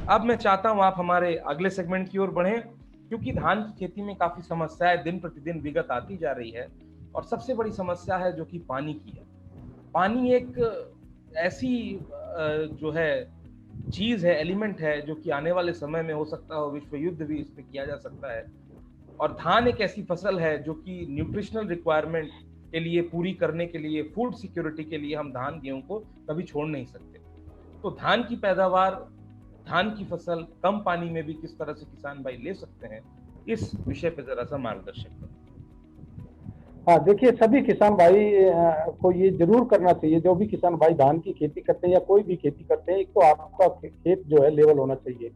अब मैं चाहता हूं आप हमारे अगले सेगमेंट की ओर बढ़ें, क्योंकि धान की खेती में काफी समस्याएं दिन प्रतिदिन विगत आती जा रही है। और सबसे बड़ी समस्या है जो कि पानी की है। पानी एक ऐसी जो है चीज है, एलिमेंट है, जो कि आने वाले समय में हो सकता हो विश्व युद्ध भी इस पे किया जा सकता है। और धान एक ऐसी फसल है जो कि न्यूट्रिशनल रिक्वायरमेंट के लिए पूरी करने के लिए, फूड सिक्योरिटी के लिए हम धान गेहूं को कभी छोड़ नहीं सकते। तो धान की पैदावार, धान की फसल कम पानी में भी किस तरह से किसान भाई ले सकते हैं, इस विषय पे जरा सा मार्गदर्शन करें। हाँ, देखिए, सभी किसान भाई को ये जरूर करना चाहिए। जो भी किसान भाई धान की खेती करते हैं या कोई भी खेती करते हैं, एक तो आपका खेत जो है लेवल होना चाहिए।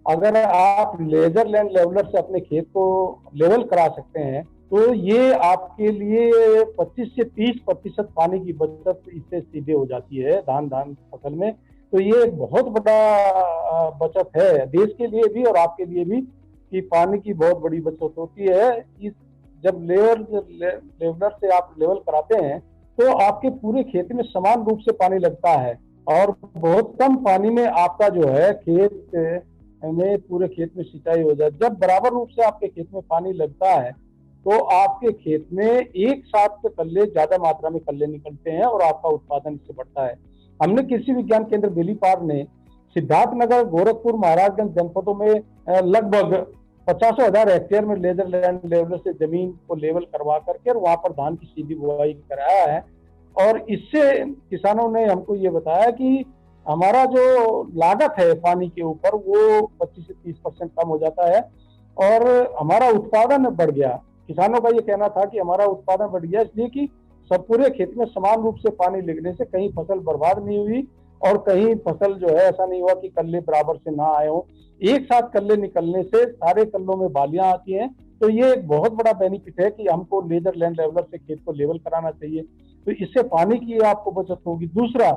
अगर आप लेजर लैंड लेवलर से अपने खेत को लेवल करा सकते हैं तो ये आपके लिए 25 से 30% पानी की बचत इससे सीधे हो जाती है धान फसल में। तो ये एक बहुत बड़ा बचत है देश के लिए भी और आपके लिए भी, कि पानी की बहुत बड़ी बचत होती है। इस जब लेवलर से आप लेवल कराते हैं तो आपके पूरे खेत में समान रूप से पानी लगता है और बहुत कम पानी में आपका जो है खेत में पूरे खेत में सिंचाई हो जाए। जब बराबर रूप से आपके खेत में पानी लगता है तो आपके खेत में एक साथ कल्ले, ज्यादा मात्रा में कल्ले निकलते हैं और आपका उत्पादन इससे बढ़ता है। हमने कृषि विज्ञान केंद्र बेलीपार ने सिद्धार्थनगर, गोरखपुर, महाराजगंज जनपदों में लगभग 50,000 हेक्टेयर में लेजर लैंड लेवलर से जमीन को लेवल करवा करके और वहां पर धान की सीधी बुआई कराया है। और इससे किसानों ने हमको ये बताया कि हमारा जो लागत है पानी के ऊपर वो 25 से 30% कम हो जाता है और हमारा उत्पादन बढ़ गया। किसानों का ये कहना था कि हमारा उत्पादन बढ़ गया इसलिए कि सब पूरे खेत में समान रूप से पानी लगने से कहीं फसल बर्बाद नहीं हुई और कहीं फसल जो है ऐसा नहीं हुआ कि कल्ले बराबर से ना आए हो। एक साथ कल्ले निकलने से सारे कल्लों में बालियां आती हैं। तो ये एक बहुत बड़ा बेनिफिट है कि हमको लेजर लैंड लेवलर से खेत को लेवल कराना चाहिए। तो इससे पानी की आपको बचत होगी। दूसरा,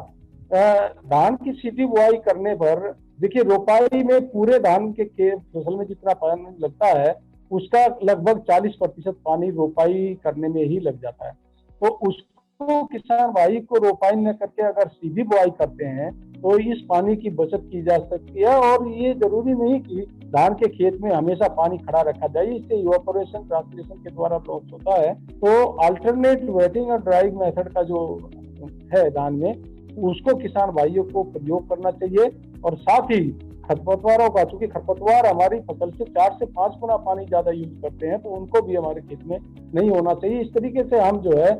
धान की सीधी बुआई करने पर देखिए, रोपाई में पूरे धान के फसल में जितना पानी लगता है उसका लगभग 40% पानी रोपाई करने में ही लग जाता है। तो उसको किसान भाई को रोपाई न करके अगर सीधी बुआई करते हैं तो इस पानी की बचत की जा सकती है। और ये जरूरी नहीं कि धान के खेत में हमेशा पानी खड़ा रखा जाए, इससे इवापोरेशन ट्रांसपिरेशन के द्वारा लॉस होता है। तो अल्टरनेट वेटिंग और ड्राइंग मेथड का जो है धान में, उसको किसान भाइयों को प्रयोग करना चाहिए। और साथ ही खरपतवारों का, चूंकि खरपतवार हमारी फसल से 4 से 5 गुना पानी ज्यादा यूज करते हैं, तो उनको भी हमारे खेत में नहीं होना चाहिए। इस तरीके से हम जो है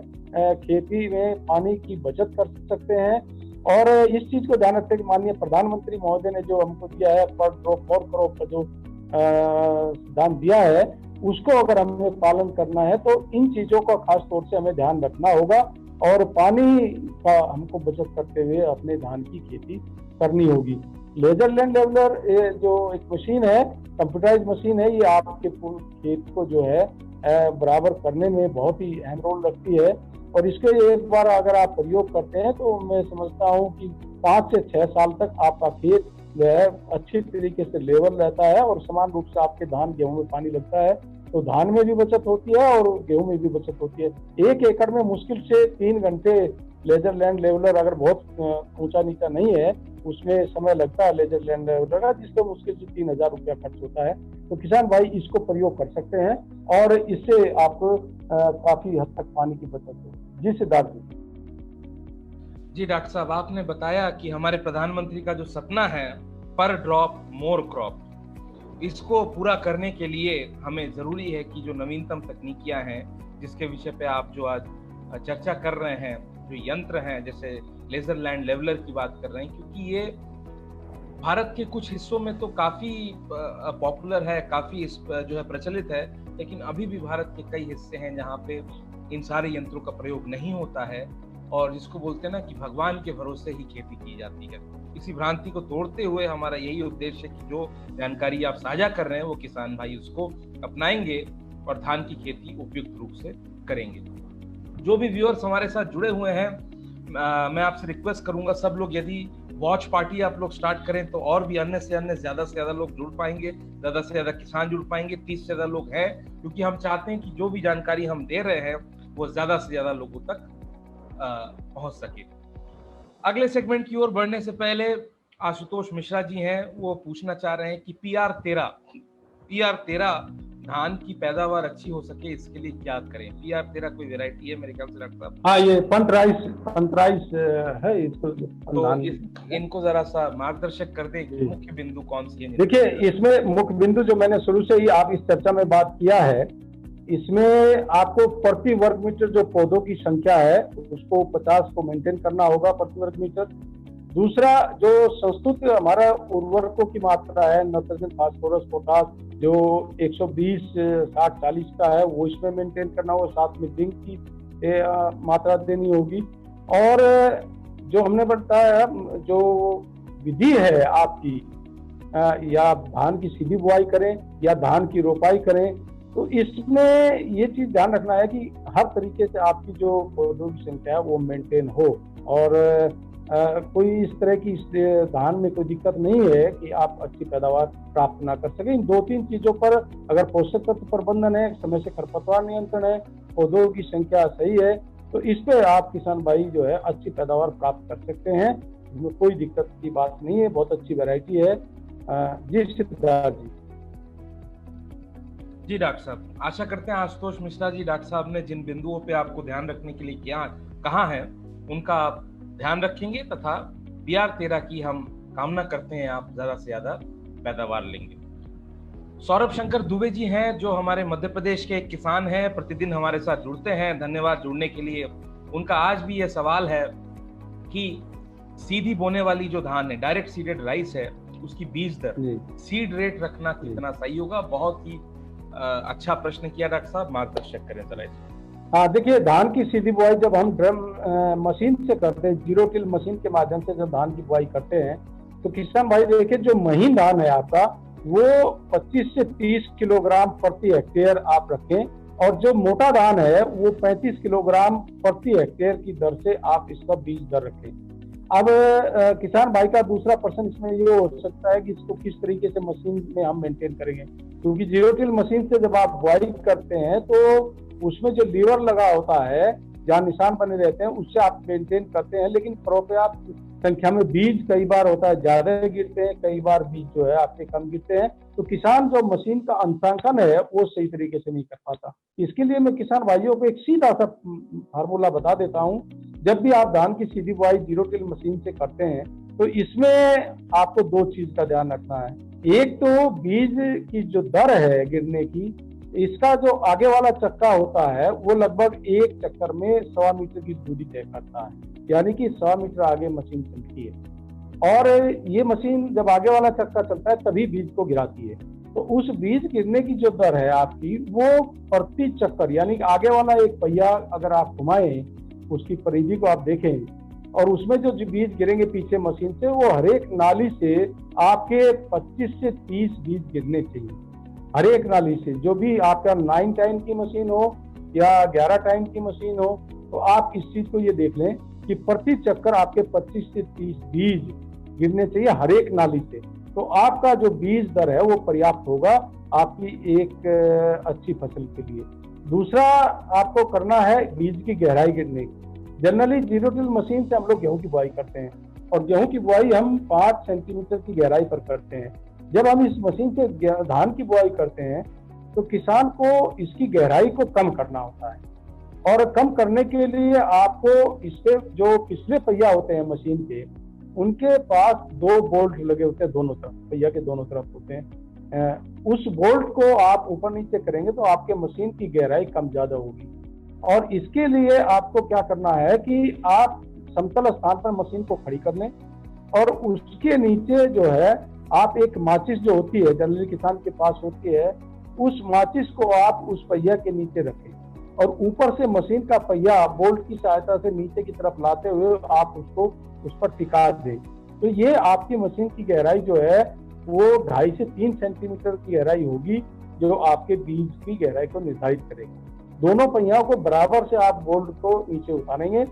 खेती में पानी की बचत कर सकते हैं। और इस चीज को ध्यान रखते हैं कि माननीय प्रधानमंत्री महोदय ने जो हमको दिया है पर ड्रॉप फॉर क्रॉप का जो दान दिया है, उसको अगर हमें पालन करना है तो इन चीजों का खास तौर से हमें ध्यान रखना होगा और पानी का हमको बचत करते हुए अपने धान की खेती करनी होगी। लेजर लैंड लेवलर जो एक मशीन है, कंप्यूटराइज मशीन है, ये आपके खेत को जो है बराबर करने में बहुत ही अहम रोल रखती है। और इसके एक बार अगर आप प्रयोग करते हैं तो मैं समझता हूँ कि 5 से 6 साल तक आपका खेत जो है अच्छी तरीके से लेवल रहता है और समान रूप से आपके धान गेहूं में पानी लगता है। तो धान में भी बचत होती है और गेहूं में भी बचत होती है। 1 एकड़ में मुश्किल से 3 घंटे लेजर लैंड लेवलर, अगर बहुत ऊंचा नीचा नहीं है, उसमें समय लगता है लेजर लैंड लेवलर का, जिससे मुश्किल से 3,000 रुपया खर्च होता है। तो किसान भाई इसको प्रयोग कर सकते हैं और इससे आपको काफी हद तक पानी की बचत होगी। जी सिद्धार्थ जी डॉक्टर साहब, आपने बताया कि हमारे प्रधानमंत्री का जो सपना है पर ड्रॉप मोर क्रॉप, इसको पूरा करने के लिए हमें जरूरी है कि जो नवीनतम तकनीकियां हैं, जिसके विषय पे आप जो आज चर्चा कर रहे हैं, जो यंत्र हैं, जैसे लेजर लैंड लेवलर की बात कर रहे हैं, क्योंकि ये भारत के कुछ हिस्सों में तो काफी पॉपुलर है, काफी जो है प्रचलित है, लेकिन अभी भी भारत के कई हिस्से हैं जहाँ पे इन सारे यंत्रों का प्रयोग नहीं होता है और जिसको बोलते हैं ना कि भगवान के भरोसे ही खेती की जाती है। इसी भ्रांति को तोड़ते हुए हमारा यही उद्देश्य है कि जो जानकारी आप साझा कर रहे हैं वो किसान भाई उसको अपनाएंगे और धान की खेती उपयुक्त रूप से करेंगे। जो भी व्यूअर्स हमारे साथ जुड़े हुए हैं, मैं आपसे रिक्वेस्ट करूंगा, सब लोग यदि वॉच पार्टी आप लोग स्टार्ट करें तो और भी अन्य से अन्य ज्यादा से ज्यादा लोग जुड़ पाएंगे, ज्यादा से ज्यादा किसान जुड़ पाएंगे। 30 से ज्यादा लोग हैं, क्योंकि हम चाहते हैं कि जो भी जानकारी हम दे रहे हैं वो ज्यादा से ज्यादा लोगों तक पहुंच सके। अगले सेगमेंट की ओर बढ़ने से पहले आशुतोष मिश्रा जी हैं, वो पूछना चाह रहे हैं कि PR13 धान की पैदावार अच्छी हो सके इसके लिए क्या करें। PR13 कोई वैरायटी है मेरे ख्याल से डॉक्टर साहब? हाँ, ये पंटराइस है इसको। तो इनको जरा सा मार्गदर्शक कर दें कि मुख्य बिंदु कौन सी है। देखिए, इसमें मुख्य बिंदु जो मैंने शुरू से ही आप इस चर्चा में बात किया है, इसमें आपको प्रति वर्ग मीटर जो पौधों की संख्या है उसको 50 को मेंटेन करना होगा प्रति वर्ग मीटर। दूसरा, जो संस्तुत हमारा उर्वरकों की मात्रा है, नाइट्रोजन, फास्फोरस, पोटास, जो 120 60 40 का है वो इसमें मेंटेन करना होगा। साथ में जिंक की मात्रा देनी होगी। और जो हमने बताया, जो विधि है आपकी, या धान की सीधी बुआई करें या धान की रोपाई करें, तो इसमें ये चीज ध्यान रखना है कि हर तरीके से आपकी जो पौधों की संख्या है वो मेंटेन हो। और कोई इस तरह की धान में कोई दिक्कत नहीं है कि आप अच्छी पैदावार प्राप्त ना कर सकें। इन 2-3 चीजों पर अगर पोषक तत्व प्रबंधन है, समय से खरपतवार नियंत्रण है, पौधों की संख्या सही है, तो इस पे आप किसान भाई जो है अच्छी पैदावार प्राप्त कर सकते हैं। इसमें कोई दिक्कत की बात नहीं है, बहुत अच्छी वैरायटी है। जी सिद्धार्थ जी। जी डॉक्टर साहब, आशा करते हैं आशुतोष मिश्रा जी, डॉक्टर साहब ने जिन बिंदुओं पे आपको ध्यान रखने के लिए कहा है उनका आप ध्यान रखेंगे, तथा PR13 की हम कामना करते हैं आप ज्यादा से ज्यादा पैदावार लेंगे। सौरभ शंकर दुबे जी हैं, जो हमारे मध्य प्रदेश के एक किसान हैं, प्रतिदिन हमारे साथ जुड़ते हैं। धन्यवाद जुड़ने के लिए। उनका आज भी यह सवाल है कि सीधी बोने वाली जो धान है, डायरेक्ट सीडेड राइस है, उसकी बीज दर, सीड रेट रखना कितना सही होगा? बहुत ही अच्छा प्रश्न किया डॉक्टर साहब, मार्गदर्शक करें जरा इसे। हाँ, देखिए, धान की सीधी बुआई जब हम ड्रम मशीन से करते हैं, जीरो टिल मशीन के माध्यम से जब धान की बुआई करते हैं, तो किसान भाई देखिए, जो महीन धान है आपका वो 25 से 30 किलोग्राम प्रति हेक्टेयर आप रखें, और जो मोटा धान है वो 35 किलोग्राम प्रति हेक्टेयर की दर से आप इसका बीज दर रखें। अब किसान भाई का दूसरा प्रश्न इसमें ये हो सकता है कि इसको किस तरीके से मशीन में हम मेंटेन करेंगे, क्योंकि जीरो टिल मशीन से जब आप बुआई करते हैं तो उसमें जो लीवर लगा होता है, जहाँ निशान बने रहते हैं, उससे आप मेंटेन करते हैं, लेकिन पर्याप्त संख्या में बीज कई बार होता है ज्यादा गिरते हैं, कई बार बीज जो है आपके कम गिरते हैं, तो किसान जो मशीन का अंशांकन है वो सही तरीके से नहीं कर पाता। इसके लिए मैं किसान भाइयों को एक सीधा सा फार्मूला बता देता हूँ। जब भी आप धान की सीधी बुआई जीरो टिल मशीन से करते हैं, तो इसमें आपको 2 चीज का ध्यान रखना है। एक तो बीज की जो दर है गिरने की, इसका जो आगे वाला चक्का होता है वो लगभग एक चक्कर में 1.25 मीटर की दूरी तय करता है, यानी कि 100 मीटर आगे मशीन चलती है। और ये मशीन जब आगे वाला चक्का चलता है तभी बीज को गिराती है। तो उस बीज गिरने की जो दर है आपकी, वो प्रति चक्कर, यानी कि आगे वाला एक पहिया अगर आप घुमाएं, उसकी परिधि को आप देखें और उसमें जो बीज गिरेंगे पीछे मशीन से, वो हर एक नाली से आपके 25 से 30 बीज गिरने चाहिए, हर एक नाली से। जो भी आपका 9 टाइम की मशीन हो या 11 टाइम की मशीन हो, तो आप इस चीज को ये देख लें कि प्रति चक्कर आपके 25 से 30 बीज गिरने चाहिए हर एक नाली से। तो आपका जो बीज दर है वो पर्याप्त होगा आपकी एक अच्छी फसल के लिए। दूसरा आपको करना है बीज की गहराई गिरने की। जनरली जीरो टिल मशीन से हम लोग गेहूं की बुआई करते हैं, और गेहूं की बुआई हम 5 सेंटीमीटर की गहराई पर करते हैं। जब हम इस मशीन से धान की बुआई करते हैं तो किसान को इसकी गहराई को कम करना होता है, और कम करने के लिए आपको इसके जो पिछले पहिया होते हैं मशीन के, उनके पास 2 बोल्ट लगे होते हैं दोनों तरफ, पहिया के दोनों तरफ होते हैं। उस बोल्ट को आप ऊपर नीचे करेंगे तो आपके मशीन की गहराई कम ज्यादा होगी। और इसके लिए आपको क्या करना है कि आप समतल स्थान पर मशीन को खड़ी कर लें, और उसके नीचे जो है आप एक माचिस जो होती है, जनरली किसान के पास होती है, उस माचिस को आप उस पहिया के नीचे रखें, और ऊपर से मशीन का पहिया बोल्ट की सहायता से नीचे की तरफ लाते हुए आप उसको उस पर टिका दें। तो ये आपकी मशीन की गहराई जो है वो 2.5 से 3 सेंटीमीटर की गहराई होगी, जो आपके बीज की गहराई को निर्धारित करेगी। दोनों पहियाओं को बराबर से आप बोल्ट को नीचे उतारेंगे,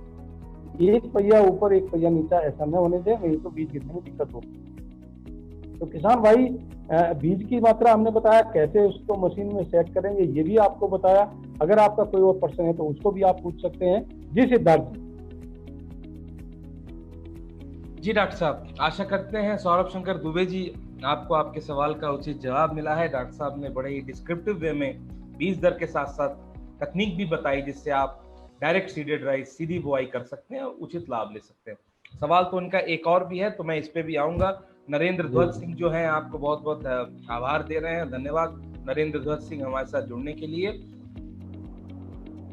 एक पहिया ऊपर एक पहिया नीचे, ऐसा न होने दें, नहीं तो बीज गिरने में दिक्कत होगी। तो किसान भाई, बीज की मात्रा हमने बताया, कैसे उसको मशीन में सेट करेंगे ये भी आपको बताया। अगर आपका कोई और प्रश्न है तो उसको भी आप पूछ सकते हैं। जी सिद्धार्थ जी। जी डॉक्टर साहब, आशा करते हैं सौरभ शंकर दुबे जी आपको आपके सवाल का उचित जवाब मिला है। डॉक्टर साहब ने बड़े ही डिस्क्रिप्टिव वे में बीज दर के साथ साथ तकनीक भी बताई जिससे आप डायरेक्ट सीडेड राइस सीधी बुआई कर सकते हैं और उचित लाभ ले सकते हैं। सवाल तो उनका एक और भी है तो मैं इस पे भी आऊंगा। नरेंद्र ध्वज सिंह जो है आपको बहुत बहुत आभार दे रहे हैं। धन्यवाद नरेंद्र ध्वज सिंह हमारे साथ जुड़ने के लिए।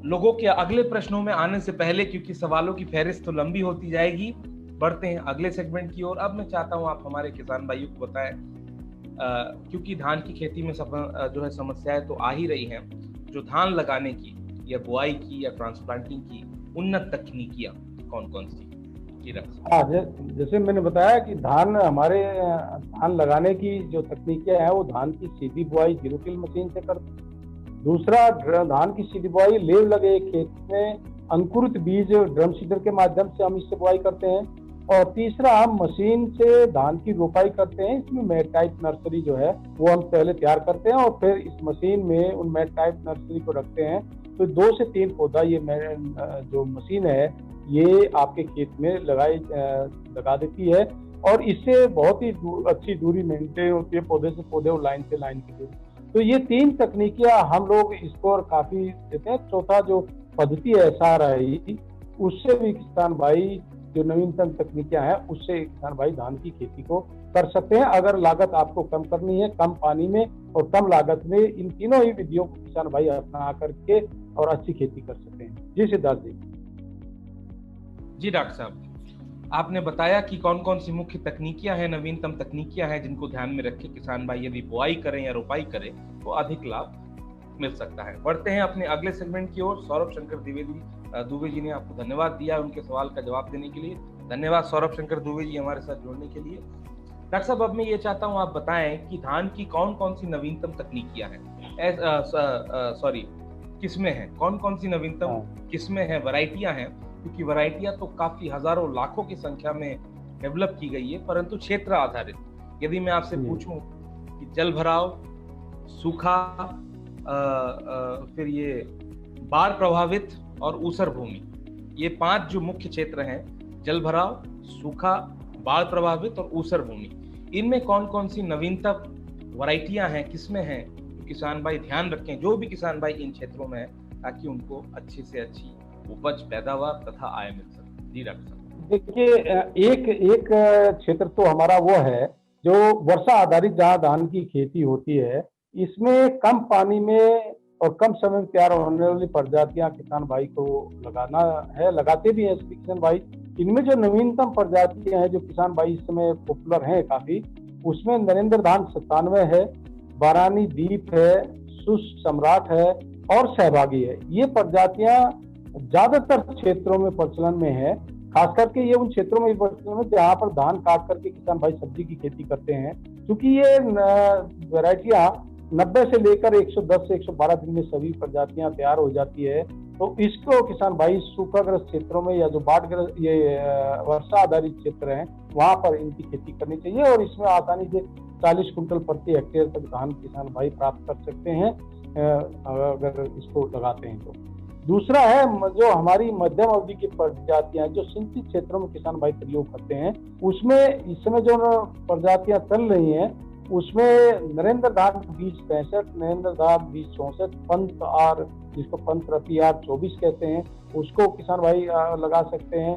लोगों के अगले प्रश्नों में आने से पहले, क्योंकि सवालों की फहरिस्त तो लंबी होती जाएगी, बढ़ते हैं अगले सेगमेंट की ओर। अब मैं चाहता हूं आप हमारे किसान भाइयों को बताएं, क्योंकि धान की खेती में जो है समस्याएं तो आ ही रही हैं, जो धान लगाने की या बुआई की या ट्रांसप्लांटिंग की उन्नत तकनीकियां कौन कौन सी? हाँ, जैसे मैंने बताया कि धान लगाने की जो तकनीकियां हैं वो धान की सीधी बुआई जीरो टिल मशीन से करते हैं। दूसरा, धान की सीधी बुआई लेव लगे खेत में अंकुरित बीज ड्रम सीडर के माध्यम से हम इससे बुआई करते हैं। और तीसरा, हम मशीन से धान की रोपाई करते हैं। इसमें मैट टाइप नर्सरी जो है वो हम पहले तैयार करते हैं और फिर इस मशीन में उन मैट टाइप नर्सरी को रखते हैं। तो 2 से 3 पौधा ये जो मशीन है ये आपके खेत में लगा देती है और इससे बहुत ही अच्छी दूरी मेंटेन होती है पौधे से पौधे और लाइन से लाइन की दूरी। तो ये 3 तकनीकियां हम लोग इसको काफी देते हैं। चौथा जो पद्धति है SRI, उससे भी किसान भाई जो नवीनतम तकनीकियां हैं उससे किसान भाई धान की खेती को कर सकते हैं। अगर लागत आपको कम करनी है, कम पानी में और कम लागत में, इन तीनों ही विधियों को किसान भाई अपना करके और अच्छी खेती कर सकते हैं। जी सिद्धार्थ जी। जी डॉक्टर साहब, आपने बताया कि कौन कौन सी मुख्य तकनीकियां हैं, नवीनतम तकनीकियां हैं जिनको ध्यान में रख के किसान भाई यदि बुआई करें या रोपाई करें तो अधिक लाभ मिल सकता है। बढ़ते हैं अपने अगले सेगमेंट की ओर। सौरभ शंकर दुबे जी ने आपको धन्यवाद दिया उनके सवाल का जवाब देने के लिए। धन्यवाद सौरभ शंकर दुबे जी हमारे साथ जुड़ने के लिए। डॉक्टर साहब, अब मैं ये चाहता हूँ आप बताएं कि धान की कौन कौन सी नवीनतम तकनीकियां हैं, किस्में हैं, कौन कौन सी नवीनतम किस्में हैं, वैरायटियां हैं, क्योंकि वैरायटियां तो काफी हजारों लाखों की संख्या में डेवलप की गई है, परंतु क्षेत्र आधारित यदि मैं आपसे पूछूं कि जल भराव, सूखा, फिर ये बाढ़ प्रभावित और ऊसर भूमि, ये 5 जो मुख्य क्षेत्र हैं, जल भराव, सूखा, बाढ़ प्रभावित और ऊसर भूमि, इनमें कौन कौन सी नवीनतम वैरायटियां हैं, किस्में हैं, किसान भाई ध्यान रखें, जो भी किसान भाई इन क्षेत्रों में है, ताकि उनको अच्छी से अच्छी उपज, पैदावार तथा आय मिल सके। जी डॉक्टर साहब। देखिए, एक क्षेत्र तो हमारा वो है जो वर्षा आधारित जहाँ धान की खेती होती है, इसमें कम पानी में और कम समय में तैयार होने वाली प्रजातियां किसान भाई को लगाना है, लगाते भी हैं किसान भाई। इनमें जो नवीनतम प्रजातियां हैं जो किसान भाई इस समय पॉपुलर हैं काफी, उसमें नरेंद्र धान 97 है, बारानी दीप है, सुश सम्राट है और सहभागी है। ये प्रजातियां ज्यादातर क्षेत्रों में प्रचलन में है, खास करके ये उन क्षेत्रों में प्रचलन में जहाँ पर धान काट करके किसान भाई सब्जी की खेती करते हैं। क्योंकि ये वैरायटियां 90 से लेकर 110 से 112 दिन में सभी प्रजातियां तैयार हो जाती है। तो इसको किसान भाई सूखाग्रस्त क्षेत्रों में या जो बाढ़ग्रस्त ये वर्षा आधारित क्षेत्र हैं वहां पर इनकी खेती करनी चाहिए और इसमें आसानी से 40 कुंटल प्रति हेक्टेयर तक धान किसान भाई प्राप्त कर सकते हैं अगर इसको लगाते हैं तो। दूसरा है जो हमारी मध्यम अवधि की प्रजातियां जो सिंचित क्षेत्रों में किसान भाई प्रयोग करते हैं, उसमें इस समय जो प्रजातियां चल रही हैं उसमें नरेंद्र धान 2065, नरेंद्र धान 2064, पंत आर जिसको पंत रति आर 24 कहते हैं, उसको किसान भाई लगा सकते हैं।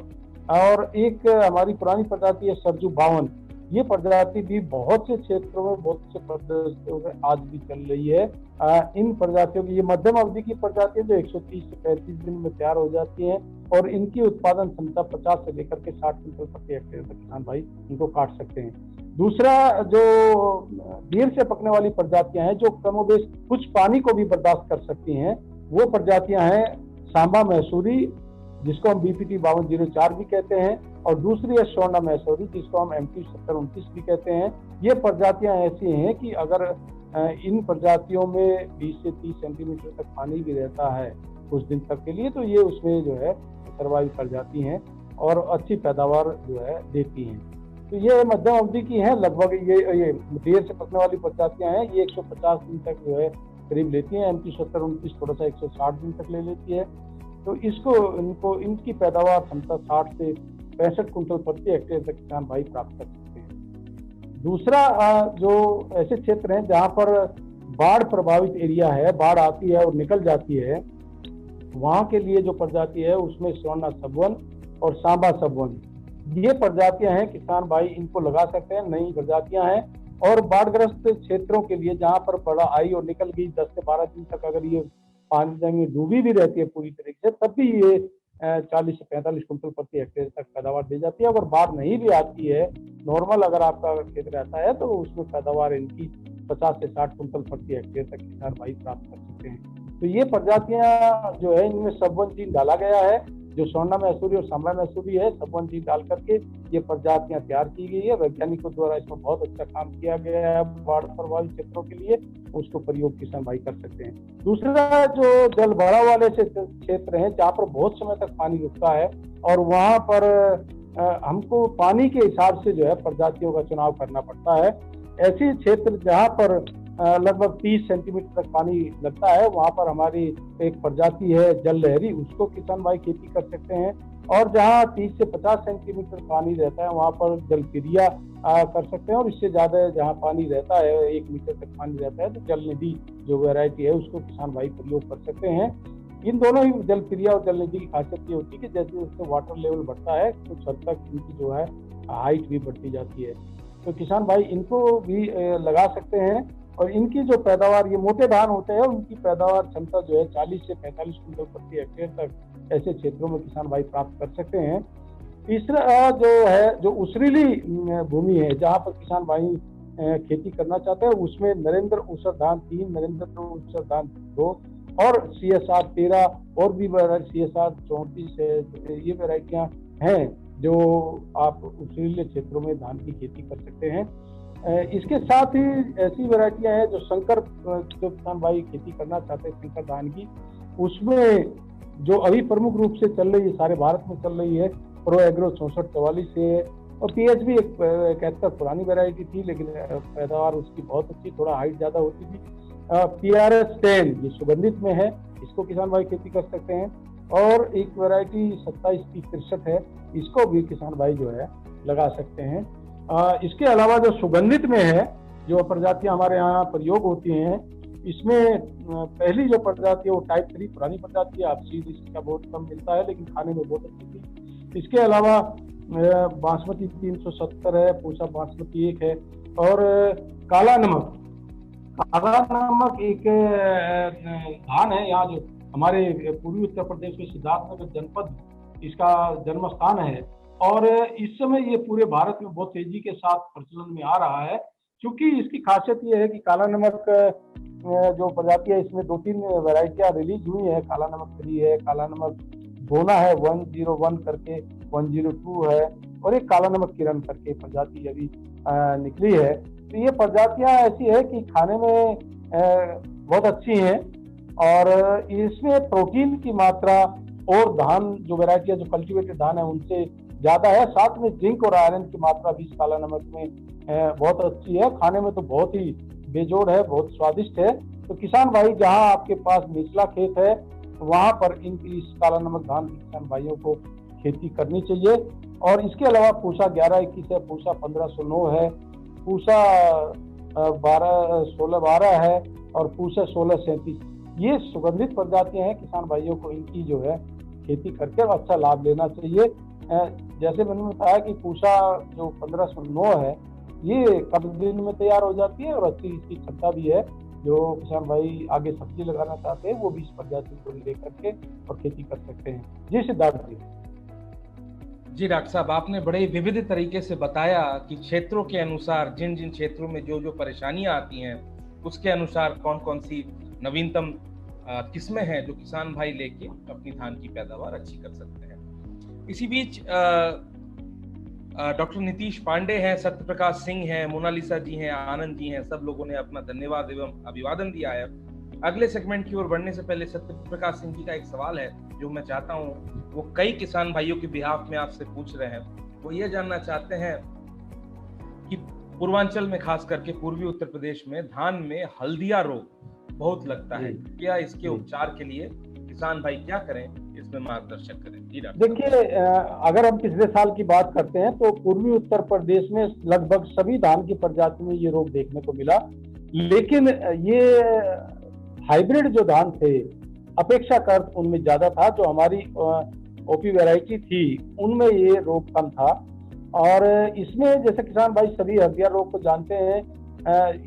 और एक हमारी पुरानी प्रजाति है सरजू 52, ये प्रजाति भी बहुत से क्षेत्रों में बहुत से प्रदेशों में आज भी चल रही है। इन प्रजातियों की ये मध्यम अवधि की प्रजातियां जो 130 से 35 दिन में तैयार हो जाती हैं और इनकी उत्पादन क्षमता 50 से लेकर के 60 क्विंटल प्रति हेक्टेयर तक किसान भाई इनको काट सकते हैं। दूसरा, जो देर से पकने वाली प्रजातियां हैं जो कमोबेश कुछ पानी को भी बर्दाश्त कर सकती हैं, वो प्रजातियां हैं सांबा मैसूरी जिसको हम BPT 5204 भी कहते हैं, और दूसरी है स्वर्णा मैसूरी जिसको हम MT 7029 भी कहते हैं। ये प्रजातियां ऐसी हैं कि अगर इन प्रजातियों में 20 से 30 सेंटीमीटर तक पानी भी रहता है कुछ दिन तक के लिए, तो ये उसमें जो है सर्वाइव कर जाती हैं और अच्छी पैदावार जो है देती हैं। तो ये मध्यम अवधि की हैं, लगभग ये देर से पकने वाली प्रजातियां हैं, ये 150 दिन तक जो है करीब लेती हैं। MT 7029 थोड़ा सा 160 दिन तक ले लेती है। तो इनकी पैदावार क्षमता 60 से 65 कुंटल प्रति हेक्टेयर तक किसान भाई प्राप्त कर सकते हैं। दूसरा जो ऐसे क्षेत्र हैं जहां पर बाढ़ प्रभावित एरिया है, बाढ़ आती है और निकल जाती है, वहां के लिए जो प्रजाति है उसमें स्वर्णा सबवन और सांबा सबवन, ये प्रजातियां हैं, किसान भाई इनको लगा सकते हैं, नई प्रजातियां हैं। और बाढ़ग्रस्त क्षेत्रों के लिए जहां पर बाढ़ आई और निकल गई 10 से 12 दिन तक अगर ये पानी में डूबी भी रहती है पूरी तरीके से, तब भी ये 40 से 45 कुंटल प्रति हेक्टेयर तक पैदावार दे जाती है। अगर बाढ़ नहीं भी आती है, नॉर्मल अगर आपका खेत रहता है, तो उसमें पैदावार इनकी 50 से 60 कुंटल प्रति हेक्टेयर तक किसान भाई प्राप्त कर सकते हैं। तो ये प्रजातियां जो है, इनमें सबवन जीन डाला गया है, जो स्वर्णा मैसूरी और सांबा मैसूरी है, सबवन जीन डाल करके ये प्रजातियां तैयार की गई है। वैज्ञानिकों द्वारा इसमें बहुत अच्छा काम किया गया है बाढ़ प्रभावित क्षेत्रों के लिए, उसको प्रयोग किसान भाई कर सकते हैं। दूसरा जो जल भराव वाले क्षेत्र हैं, जहाँ पर बहुत समय तक पानी रुकता है और वहाँ पर हमको पानी के हिसाब से जो है प्रजातियों का चुनाव करना पड़ता है। ऐसे क्षेत्र जहाँ पर लगभग 30 सेंटीमीटर तक पानी लगता है, वहाँ पर हमारी एक प्रजाति है जल लहरी, उसको किसान भाई खेती कर सकते हैं। और जहाँ 30 से 50 सेंटीमीटर पानी रहता है, वहाँ पर जलप्रिया कर सकते हैं। और इससे ज्यादा जहाँ पानी रहता है, 1 मीटर तक पानी रहता है, तो जल निधि जो वैरायटी है उसको किसान भाई प्रयोग कर सकते हैं। इन दोनों ही जलप्रिया और जल निधि की खासियत ये होती है कि जैसे जैसे वाटर लेवल बढ़ता है, कुछ हद तक इनकी जो है हाइट भी बढ़ती जाती है। तो किसान भाई इनको भी लगा सकते हैं। और इनकी जो पैदावार, ये मोटे धान होते हैं, उनकी पैदावार क्षमता जो है 40 से 45 कुंटल प्रति हेक्टेयर तक ऐसे क्षेत्रों में किसान भाई प्राप्त कर सकते हैं। तीसरा जो है, जो उसरीली भूमि है जहाँ पर किसान भाई खेती करना चाहते हैं, उसमें नरेंद्र ऊसर धान 3, नरेंद्र ऊसर धान 2 और CSR 13 और भी CSR 34 है, ये वेराइटियां हैं जो आप उसरीले क्षेत्रों में धान की खेती कर सकते हैं। इसके साथ ही ऐसी वैरायटियां हैं जो संकर, जो किसान भाई खेती करना चाहते हैं संकर धान की, उसमें जो अभी प्रमुख रूप से चल रही है, सारे भारत में चल रही है, प्रो एग्रो 6444 है। और PHB 71 पुरानी वैरायटी थी, लेकिन पैदावार उसकी बहुत अच्छी, थोड़ा हाइट ज्यादा होती थी। PRS 10 ये सुगंधित में है, इसको किसान भाई खेती कर सकते हैं। और एक वैरायटी 2763 है, इसको भी किसान भाई जो है लगा सकते हैं। इसके अलावा जो सुगंधित में है, जो प्रजातियां हमारे यहाँ प्रयोग होती हैं, इसमें पहली जो प्रजाति है वो टाइप 3 पुरानी प्रजाति है, आप सीड इसका बहुत कम मिलता है, लेकिन खाने में बहुत अच्छी थी। इसके अलावा बासमती 370 है, पूसा बासमती 1 है। और काला नमक, काला नमक एक धान है, यहाँ जो हमारे पूर्वी उत्तर प्रदेश में सिद्धार्थनगर जनपद इसका जन्म स्थान है। और इस समय ये पूरे भारत में बहुत तेजी के साथ प्रचलन में आ रहा है, क्योंकि इसकी खासियत ये है कि काला नमक जो प्रजाति है, इसमें 2-3 वैरायटियां रिलीज हुई है। काला नमक 3 है, काला नमक बोना है 101 करके, 102 है, और एक काला नमक किरण करके प्रजाति अभी निकली है। तो ये प्रजातियां ऐसी है कि खाने में बहुत अच्छी हैं और इसमें प्रोटीन की मात्रा और धान जो वैरायटी है, जो कल्टीवेटेड धान है, उनसे ज्यादा है। साथ में जिंक और आयरन की मात्रा भी इस काला नमक में बहुत अच्छी है। खाने में तो बहुत ही बेजोड़ है, बहुत स्वादिष्ट है। तो किसान भाई जहां आपके पास निचला खेत है, वहां पर इस काला नमक धान की किसान भाइयों को खेती करनी चाहिए। और इसके अलावा पूसा 1121 है, पूसा 1509 है, पूसा 1612 है और पूसा 1637, ये सुगंधित प्रजातियां हैं। किसान भाइयों को इनकी जो है खेती करके अच्छा लाभ लेना चाहिए। जैसे मैंने बताया कि पूसा जो 1509 है, ये कम दिन में तैयार हो जाती है और अच्छी इसकी क्षमता भी है। जो किसान भाई आगे सब्जी लगाना चाहते हैं, वो भी इस प्रजाति को लेकर के और खेती कर सकते हैं। जी सिद्धार्थ जी डॉक्टर साहब, आपने बड़े विविध तरीके से बताया कि क्षेत्रों के अनुसार जिन जिन क्षेत्रों में जो जो परेशानियां आती हैं, उसके अनुसार कौन कौन सी नवीनतम किस्में हैं जो किसान भाई लेके अपनी धान की पैदावार अच्छी कर सकते हैं। इसी बीच डॉक्टर नीतीश पांडे हैं, सत्यप्रकाश सिंह हैं, मोनालिसा जी हैं, आनंद जी हैं, सब लोगों ने अपना धन्यवाद एवं अभिवादन दिया है। अगले सेगमेंट की ओर बढ़ने से पहले सत्यप्रकाश सिंह जी का एक सवाल है जो मैं चाहता हूँ वो कई किसान भाइयों के बिहाफ में आपसे पूछ रहे हैं। वो ये जानना चाहते हैं कि पूर्वांचल में, खास करके पूर्वी उत्तर प्रदेश में, धान में हल्दिया रोग बहुत लगता है, क्या इसके उपचार के लिए किसान भाई क्या करें, इस इसमें मार्गदर्शन करें। जी डॉक्टर। देखिए, अगर हम पिछले साल की बात करते हैं तो पूर्वी उत्तर प्रदेश में लगभग सभी धान की प्रजाति में ये रोग देखने को मिला, लेकिन ये हाइब्रिड जो धान थे अपेक्षाकृत उनमें ज्यादा था। जो हमारी ओपी वैरायटी थी उनमें ये रोग कम था। और इसमें जैसे किसान भाई सभी हल्दिया रोग को जानते हैं,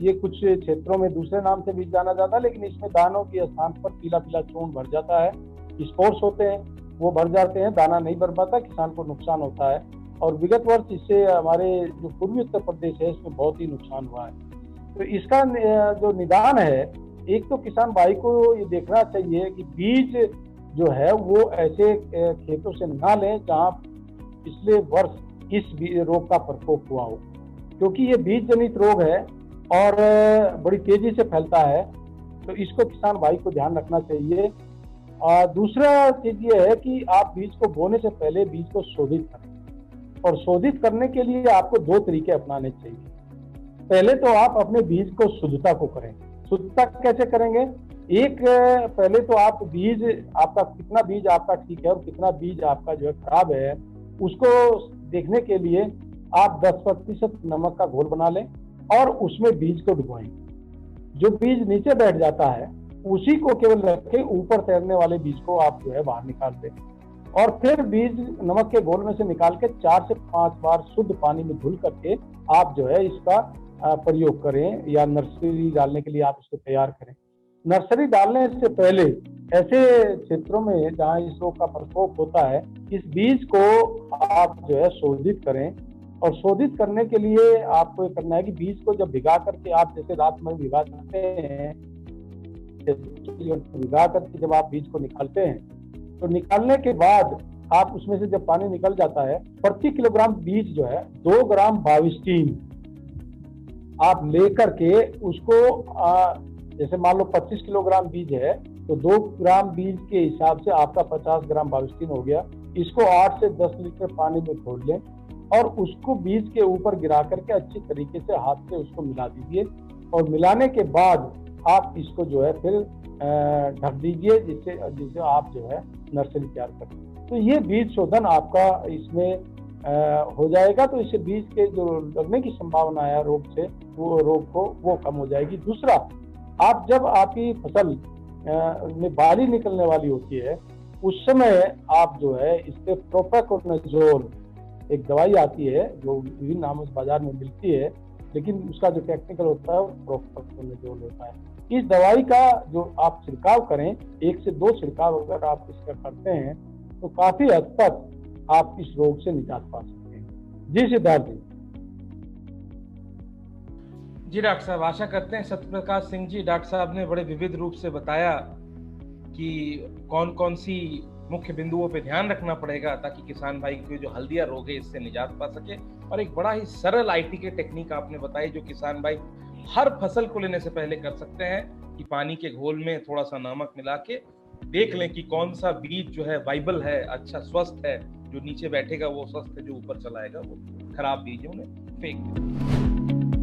ये कुछ क्षेत्रों में दूसरे नाम से भी जाना जाता है, लेकिन इसमें दानों के स्थान पर पीला पीला चूर्ण भर जाता है, स्पोर्स होते हैं, वो भर जाते हैं, दाना नहीं भर पाता, किसान को नुकसान होता है। और विगत वर्ष इससे हमारे जो पूर्वी उत्तर प्रदेश है इसमें बहुत ही नुकसान हुआ है। तो इसका जो निदान है, एक तो किसान भाई को ये देखना चाहिए कि बीज जो है वो ऐसे खेतों से ना लें जहाँ पिछले वर्ष इस रोग का प्रकोप हुआ हो, क्योंकि ये बीज जनित रोग है और बड़ी तेजी से फैलता है। तो इसको किसान भाई को ध्यान रखना चाहिए। दूसरा चीज ये है कि आप बीज को बोने से पहले बीज को शोधित करें, और शोधित करने के लिए आपको दो तरीके अपनाने चाहिए। पहले तो आप अपने बीज को शुद्धता को करें। शुद्धता कैसे करेंगे? एक, पहले तो आप बीज आपका कितना बीज आपका ठीक है और कितना बीज आपका जो है खराब है, उसको देखने के लिए आप 10% नमक का घोल बना लें और उसमें बीज को डुबोएं। जो बीज नीचे बैठ जाता है उसी को केवल रखें, ऊपर तैरने वाले बीज को आप जो है बाहर निकाल दें। और फिर बीज नमक के घोल में से निकाल के 4 से 5 बार शुद्ध पानी में धुल करके आप जो है इसका प्रयोग करें, या नर्सरी डालने के लिए आप इसको तैयार करें। नर्सरी डालने से पहले ऐसे क्षेत्रों में जहाँ इस रोग का प्रकोप होता है, इस बीज को आप जो है शोधित करें। और शोधित करने के लिए आपको ये करना है कि बीज को जब भिगा करके, आप जैसे रात में भिगा सकते हैं, भिगा करके जब आप बीज को निकालते हैं, तो निकालने के बाद आप उसमें से जब पानी निकल जाता है, प्रति किलोग्राम बीज जो है 2 ग्राम बाविस्टीन आप लेकर के उसको जैसे मान लो 25 किलोग्राम बीज है तो 2 ग्राम बीज के हिसाब से आपका 50 ग्राम बाविस्टीन हो गया। इसको 8 से 10 लीटर पानी में घोल लें और उसको बीज के ऊपर गिरा करके अच्छी तरीके से हाथ से उसको मिला दीजिए। और मिलाने के बाद आप इसको जो है फिर ढक दीजिए, जिससे आप जो है नर्सरी तैयार करें। तो ये बीज शोधन आपका इसमें हो जाएगा। तो इससे बीज के जो लगने की संभावना है रोग से, वो रोग को वो कम हो जाएगी। दूसरा, आप जब आपकी फसल में बाली निकलने वाली होती है उस समय आप जो है इससे प्रोपेकोनाजोल एक दवाई आती है जो विभिन्न नामों से बाजार में मिलती है, लेकिन उसका जो टेक्निकल होता है वो प्रोपेकोनाजोल होता है। इस दवाई का जो आप छिड़काव करें, 1 से 2 छिड़काव अगर आप इसका करते हैं तो काफी हद तक आप इस रोग से निजात पा सकते हैं। जी सिद्धार्थ जी। जी डॉक्टर साहब, आशा करते हैं सत्यप्रकाश सिंह जी, डॉक्टर साहब ने बड़े विविध रूप से बताया कि कौन कौन सी मुख्य बिंदुओं पे ध्यान रखना पड़ेगा ताकि किसान भाई को जो हल्दिया रोग है इससे निजात पा सके। और एक बड़ा ही सरल आईटी के टेक्निक आपने बताई जो किसान भाई हर फसल को लेने से पहले कर सकते हैं कि पानी के घोल में थोड़ा सा नमक मिला के देख लें कि कौन सा बीज जो है वाइबल है, अच्छा स्वस्थ है, जो नीचे बैठेगा वो स्वस्थ है, जो ऊपर चलाएगा वो खराब बीज है, उन्हें फेंक दें।